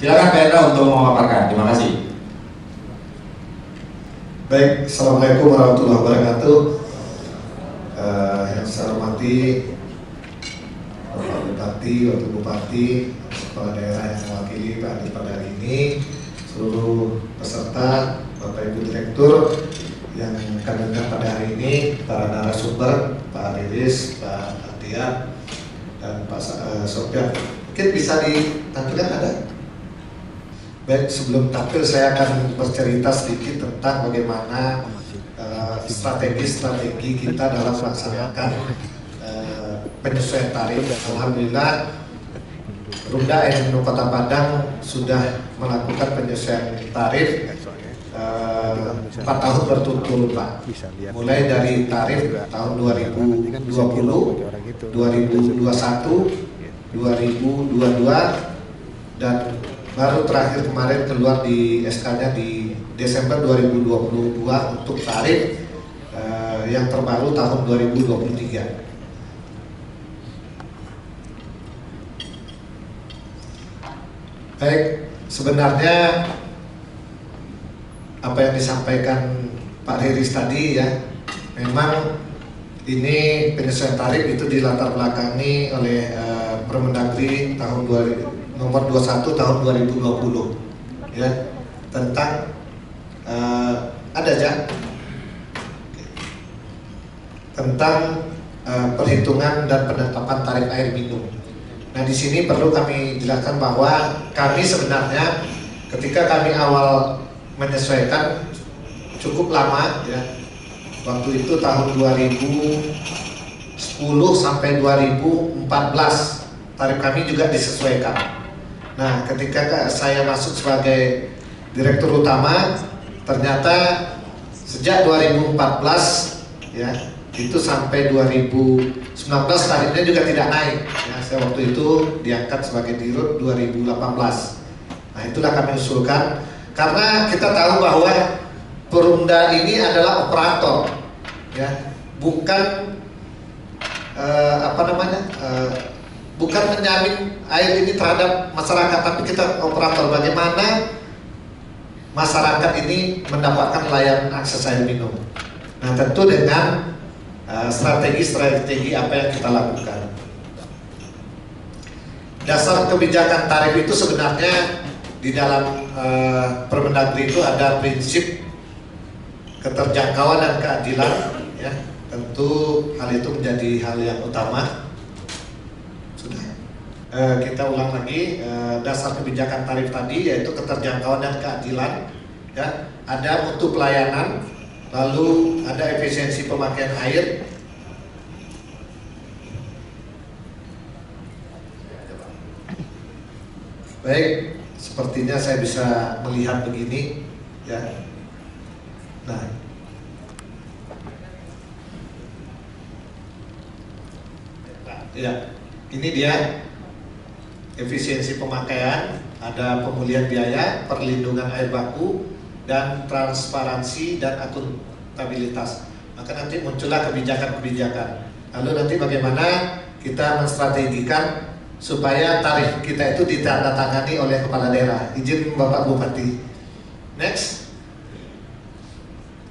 Silakan Pak Hendra untuk memaparkan. Terima kasih. Baik, Assalamualaikum warahmatullahi wabarakatuh. Yang saya hormati Bapak Bupati, Wakil Bupati, Kepala Daerah yang mewakili Pak Anies pada hari ini, seluruh peserta, Bapak Ibu Direktur yang kami undang pada hari ini, para narasumber, Pak Riris, Pak Atia, dan Pak Sofyan. Mungkin bisa ditampilkan ada? Baik, sebelum tampil saya akan bercerita sedikit tentang bagaimana strategi kita dalam melaksanakan penyesuaian tarif. Alhamdulillah, Rumda Elinor Kota Padang sudah melakukan penyesuaian tarif 4 tahun berturut-turut, Pak. Mulai dari tarif tahun 2020, 2021, 2022, dan baru terakhir kemarin keluar di SK-nya di Desember 2022 untuk tarif yang terbaru tahun 2023. Baik, sebenarnya apa yang disampaikan Pak Riris tadi ya, memang ini penyesuaian tarif itu dilatar belakangi oleh Permendagri tahun nomor 21 tahun 2020 ya, tentang ada aja tentang perhitungan dan penetapan tarif air minum. Nah, di sini perlu kami jelaskan bahwa kami sebenarnya ketika kami awal menyesuaikan cukup lama ya. Waktu itu tahun 2010 sampai 2014 tarif kami juga disesuaikan. Nah, ketika saya masuk sebagai direktur utama, ternyata sejak 2014 ya, itu sampai 2019 tarifnya juga tidak naik ya. Saya waktu itu diangkat sebagai dirut 2018. Nah, itulah kami usulkan karena kita tahu bahwa Perumda ini adalah operator ya, bukan bukan menjamin air ini terhadap masyarakat, tapi kita operator. Bagaimana masyarakat ini mendapatkan layanan akses air minum. Nah, tentu dengan strategi-strategi apa yang kita lakukan. Dasar kebijakan tarif itu sebenarnya di dalam Permendagri itu ada prinsip keterjangkauan dan keadilan ya. Tentu hal itu menjadi hal yang utama. Sudah. Kita ulang lagi dasar kebijakan tarif tadi yaitu keterjangkauan dan keadilan ya. Ada mutu pelayanan, lalu ada efisiensi pemakaian air, baik, sepertinya saya bisa melihat begini ya. Nah, ya, ini dia efisiensi pemakaian, ada pemulihan biaya, perlindungan air baku, dan transparansi dan akuntabilitas. Maka nanti muncullah kebijakan-kebijakan. Lalu nanti bagaimana kita menstrategikan supaya tarif kita itu ditandatangani oleh kepala daerah. Izin Bapak Bupati. Next.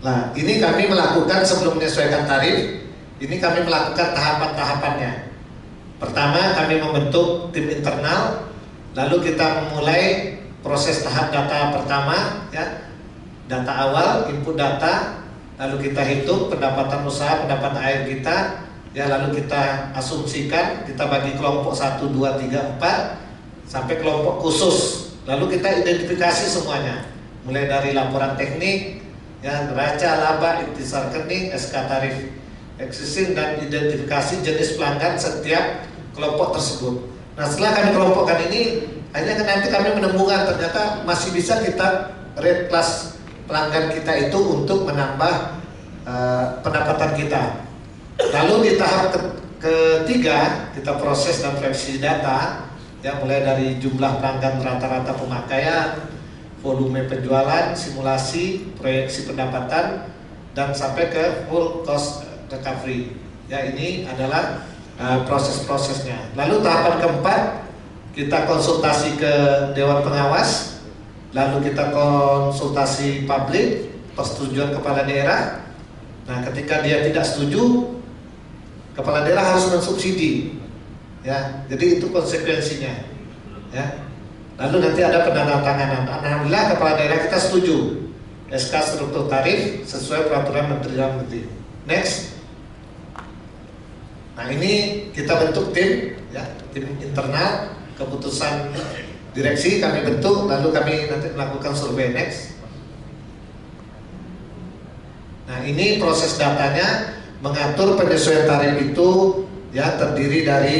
Nah, ini kami melakukan sebelum menyesuaikan tarif, ini kami melakukan tahapan-tahapannya. Pertama, kami membentuk tim internal, lalu kita memulai proses tahap data pertama, ya, data awal, input data, lalu kita hitung pendapatan usaha, pendapatan air kita, ya, lalu kita asumsikan, kita bagi kelompok 1, 2, 3, 4, sampai kelompok khusus, lalu kita identifikasi semuanya, mulai dari laporan teknik, ya, neraca, laba, ikhtisar rekening, SK tarif existing, dan identifikasi jenis pelanggan setiap kelompok tersebut. Nah, setelah kami kelompokkan ini, akhirnya nanti kami menemukan ternyata masih bisa kita rate kelas pelanggan kita itu untuk menambah pendapatan kita. Lalu di tahap ketiga kita proses dan versi data, ya, mulai dari jumlah pelanggan, rata-rata pemakaian, volume penjualan, simulasi, proyeksi pendapatan, dan sampai ke full cost recovery. Ya, ini adalah proses-prosesnya. Lalu tahapan keempat kita konsultasi ke Dewan Pengawas, lalu kita konsultasi publik, persetujuan kepala daerah. Nah, ketika dia tidak setuju, kepala daerah harus mensubsidi, ya. Jadi itu konsekuensinya, ya. Lalu nanti ada penandatanganan. Alhamdulillah kepala daerah kita setuju SK struktur tarif sesuai peraturan Menteri Dalam Negeri. Next. Nah, ini kita bentuk tim, ya, tim internal, keputusan direksi kami bentuk, lalu kami nanti melakukan survei. Next. Nah, ini proses datanya, mengatur penyesuaian tarif itu, ya, terdiri dari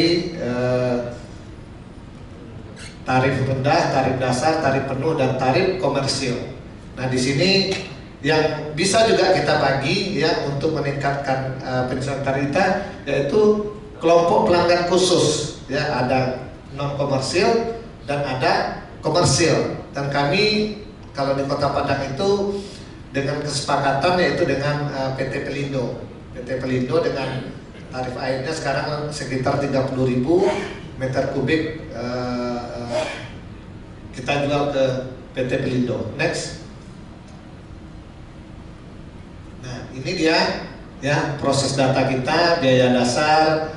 tarif rendah, tarif dasar, tarif penuh, dan tarif komersil. Nah, di sini yang bisa juga kita bagi, ya, untuk meningkatkan penyesuaian tarif kita, yaitu kelompok pelanggan khusus, ya, ada non komersil dan ada komersil. Dan kami kalau di Kota Padang itu dengan kesepakatan, yaitu dengan PT Pelindo. PT Pelindo dengan tarif airnya sekarang sekitar 30.000 meter kubik kita jual ke PT Pelindo. Next. Nah, ini dia, ya, proses data kita, biaya dasar,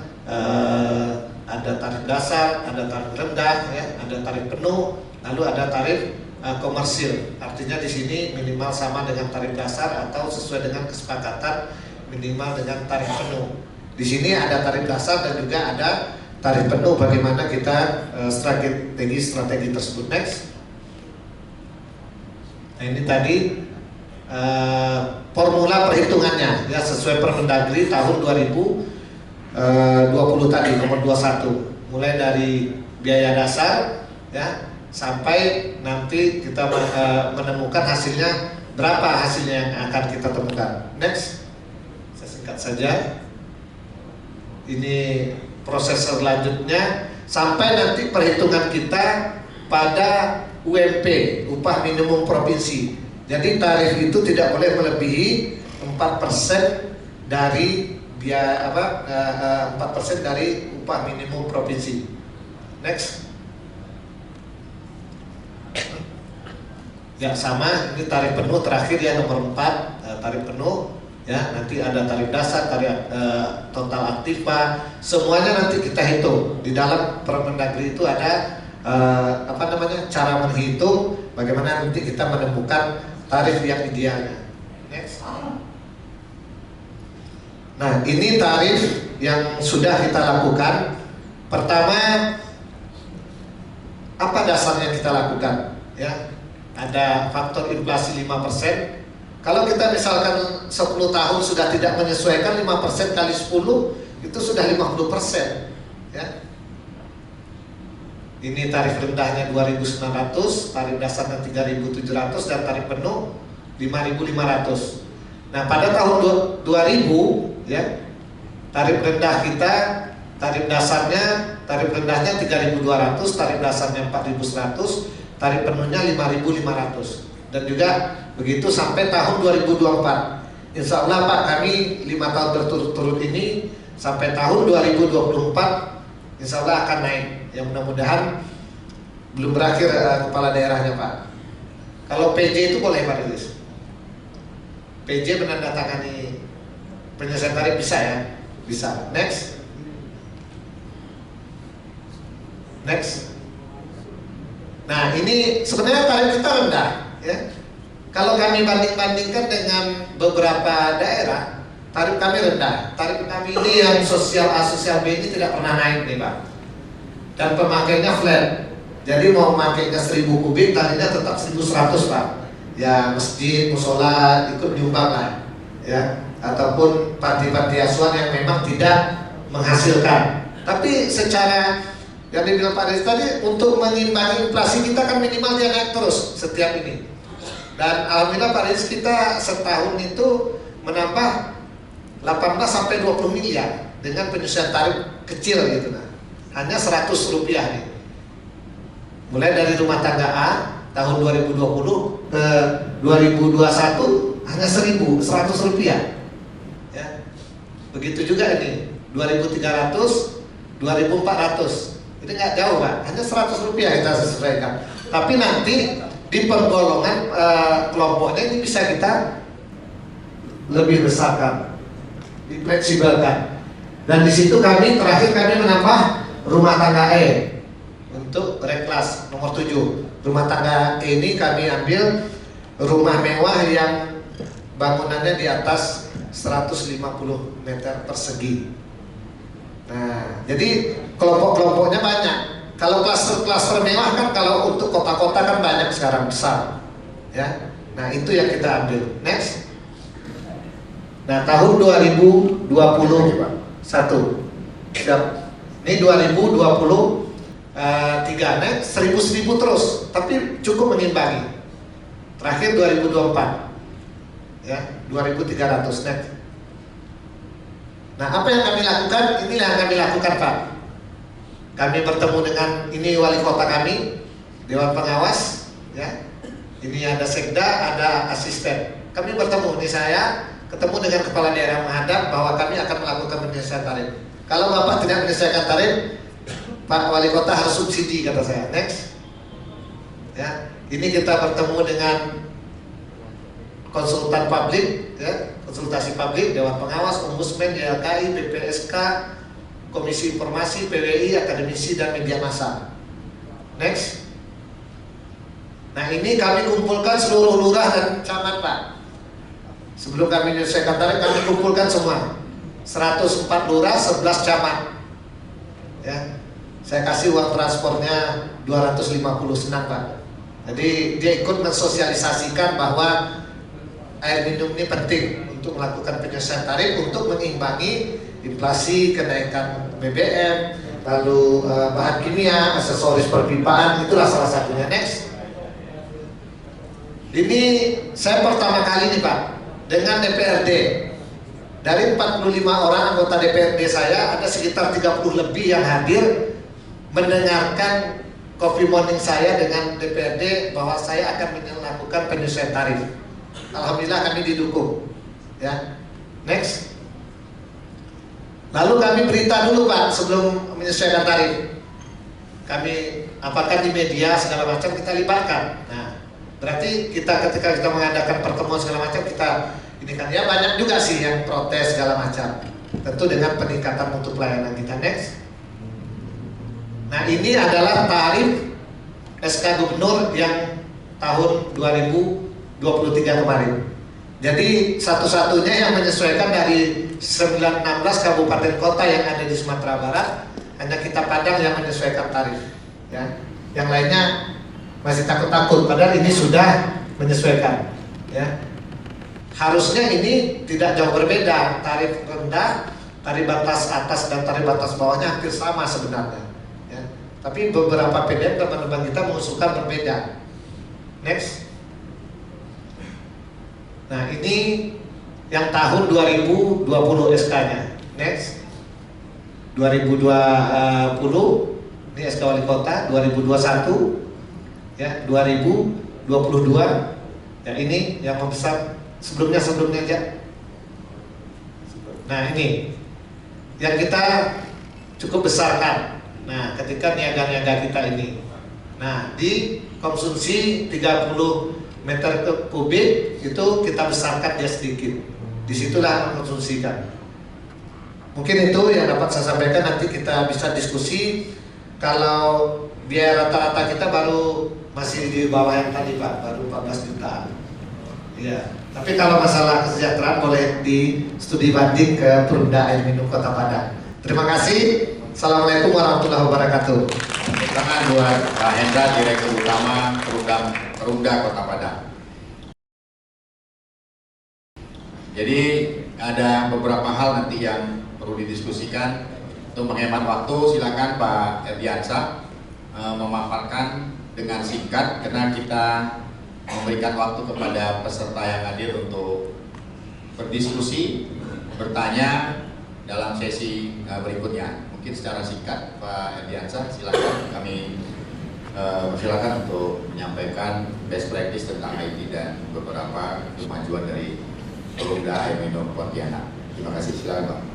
ada tarif dasar, ada tarif rendah, ya, ada tarif penuh, lalu ada tarif komersil. Artinya di sini minimal sama dengan tarif dasar atau sesuai dengan kesepakatan minimal dengan tarif penuh. Di sini ada tarif dasar dan juga ada tarif penuh. Bagaimana kita strategi tersebut. Next. Nah, ini tadi formula perhitungannya, ya, sesuai Permendagri tahun 2020 tadi nomor 21. Mulai dari biaya dasar, ya, sampai nanti kita menemukan hasilnya, berapa hasilnya yang akan kita temukan. Next. Saya singkat saja. Ini proses selanjutnya sampai nanti perhitungan kita pada UMP, upah minimum provinsi. Jadi tarif itu tidak boleh melebihi 4% dari biaya 4% dari upah minimum provinsi. Next. Ya, sama, ini tarif penuh terakhir, ya, nomor 4, tarif penuh, ya. Nanti ada tarif dasar, tarif total aktiva, semuanya nanti kita hitung. Di dalam Permendagri itu ada cara menghitung bagaimana nanti kita menemukan tarif yang idealnya. Next. Nah, ini tarif yang sudah kita lakukan. Pertama, apa dasarnya kita lakukan, ya? Ada faktor inflasi 5%. Kalau kita misalkan 10 tahun sudah tidak menyesuaikan, 5% kali 10 itu sudah 50%, ya. Ini tarif rendahnya 2.900, tarif dasarnya 3.700, dan tarif penuh 5.500. Nah, pada tahun 2000, ya, tarif rendah kita, tarif dasarnya, tarif rendahnya 3.200, tarif dasarnya 4.100, tarif penuhnya 5.500, dan juga begitu sampai tahun 2024. Insya Allah, Pak, kami 5 tahun berturut-turut ini sampai tahun 2024 insya Allah akan naik. Yang mudah-mudahan belum berakhir kepala daerahnya, Pak. Kalau PJ itu boleh, Pak Rilis. PJ menandatangani penyelesaian tarif bisa, ya? Bisa. Next. Next. Nah, ini sebenarnya tarif kita rendah, ya. Kalau kami banding-bandingkan dengan beberapa daerah, tarif kami rendah. Tarif kami ini yang sosial A, sosial B ini tidak pernah naik nih, Pak. Dan pemakainya flat. Jadi mau memakainya 1000 kubik, tarifnya tetap 1100, Pak. Ya, masjid, musola ikut diubah lah, ya. Ataupun panti-panti asuhan yang memang tidak menghasilkan. Tapi secara yang dibilang Pak Riz tadi, untuk mengimbangi inflasi kita kan minimal dia naik terus setiap ini. Dan alhamdulillah Pak Riz, kita setahun itu menambah 18 sampai 20 miliar dengan penyesuaian tarif kecil gitu, nah. Hanya 100 rupiah nih. Mulai dari rumah tangga A tahun 2020 ke 2021 hanya 100 rupiah, ya. Begitu juga ini 2300, 2400, Jadi nggak jauh Pak, hanya 100 rupiah kita sesuaikan. Tapi nanti di penggolongan kelompoknya ini bisa kita lebih besarkan, difleksibelkan. Dan di situ terakhir kami menambah rumah tangga E untuk reklas nomor 7. Rumah tangga E ini kami ambil rumah mewah yang bangunannya di atas 150 meter persegi. Nah, jadi kelompok-kelompoknya banyak. Kalau klaster-klaster mewah kan kalau untuk kota-kota kan banyak sekarang besar, ya. Nah itu yang kita ambil. Next. Nah tahun 2021, ini 2023, next 1000 terus, tapi cukup mengimbangi. Terakhir 2024, ya 2300 next. Nah apa yang kami lakukan? Inilah yang kami lakukan Pak. Kami bertemu dengan ini wali kota kami, dewan pengawas, ya. Ini ada sekda, ada asisten. Kami bertemu, ini saya ketemu dengan kepala daerah menghadap bahwa kami akan melakukan penyelesaian tarif. Kalau Bapak tidak menyelesaikan tarif, Pak Wali Kota harus subsidi kata saya. Next, ya. Ini kita bertemu dengan konsultan publik, ya, konsultasi publik, dewan pengawas, ombudsman, YLKI, BPSK, Komisi Informasi, PWI, akademisi, dan media massa. Next. Nah ini kami kumpulkan seluruh lurah dan camat Pak. Sebelum kami menyelesaikan tarif, kami kumpulkan semua 104 lurah, 11 camat, ya. Saya kasih uang transportnya 250, senang Pak. Jadi dia ikut mensosialisasikan bahwa air minum ini penting untuk melakukan penyelesaian tarif untuk mengimbangi inflasi, kenaikan BBM, lalu bahan kimia, aksesoris perpipaan, itulah salah satunya. Next. Ini saya pertama kali nih Pak dengan DPRD. Dari 45 orang anggota DPRD saya, ada sekitar 30 lebih yang hadir mendengarkan coffee morning saya dengan DPRD bahwa saya akan melakukan penyelesaian tarif. Alhamdulillah kami didukung, ya. Next. Lalu kami berita dulu Pak sebelum menyesuaikan tarif. Kami apakah di media segala macam kita libatkan. Nah, berarti ketika kita mengadakan pertemuan segala macam kita ini kan ya banyak juga sih yang protes segala macam. Tentu dengan peningkatan mutu pelayanan kita. Next. Nah, ini adalah tarif SK Gubernur yang tahun 2023 kemarin. Jadi satu-satunya yang menyesuaikan dari 16 kabupaten kota yang ada di Sumatera Barat, hanya kita Padang yang menyesuaikan tarif, ya. Yang lainnya masih takut-takut, padahal ini sudah menyesuaikan, ya. Harusnya ini tidak jauh berbeda, tarif rendah, tarif batas atas dan tarif batas bawahnya hampir sama sebenarnya, ya. Tapi beberapa PDM teman-teman kita mengusulkan berbeda. Next. Nah ini yang tahun 2020 SK-nya. Next. 2020 ini SK Wali Kota. 2021 ya, 2022 ya, ini yang membesar sebelumnya aja. Nah ini yang kita cukup besarkan. Nah ketika niaga-niaga kita ini, nah di konsumsi 30 meter kubik itu kita besarkan dia sedikit. Disitulah mengkonsumsikan. Mungkin itu yang dapat saya sampaikan. Nanti kita bisa diskusi. Kalau biaya rata-rata kita baru masih di bawah yang tadi Pak, baru 14 juta. Ya. Tapi kalau masalah kesejahteraan boleh di studi banding ke Perumda Air Minum Kota Padang. Terima kasih. Assalamualaikum warahmatullahi wabarakatuh. Tangan buat Pak Hendra, Direktur Utama Perumda Kota Padang. Jadi ada beberapa hal nanti yang perlu didiskusikan. Untuk menghemat waktu, silakan Pak Erdiansa memaparkan dengan singkat, karena kita memberikan waktu kepada peserta yang hadir untuk berdiskusi, bertanya dalam sesi berikutnya. Mungkin secara singkat, Pak Erdiansa, silakan. Kami silakan untuk menyampaikan best practice tentang IT dan beberapa kemajuan dari Perumda Air Minum Pontianak. Terima kasih, silakan Pak.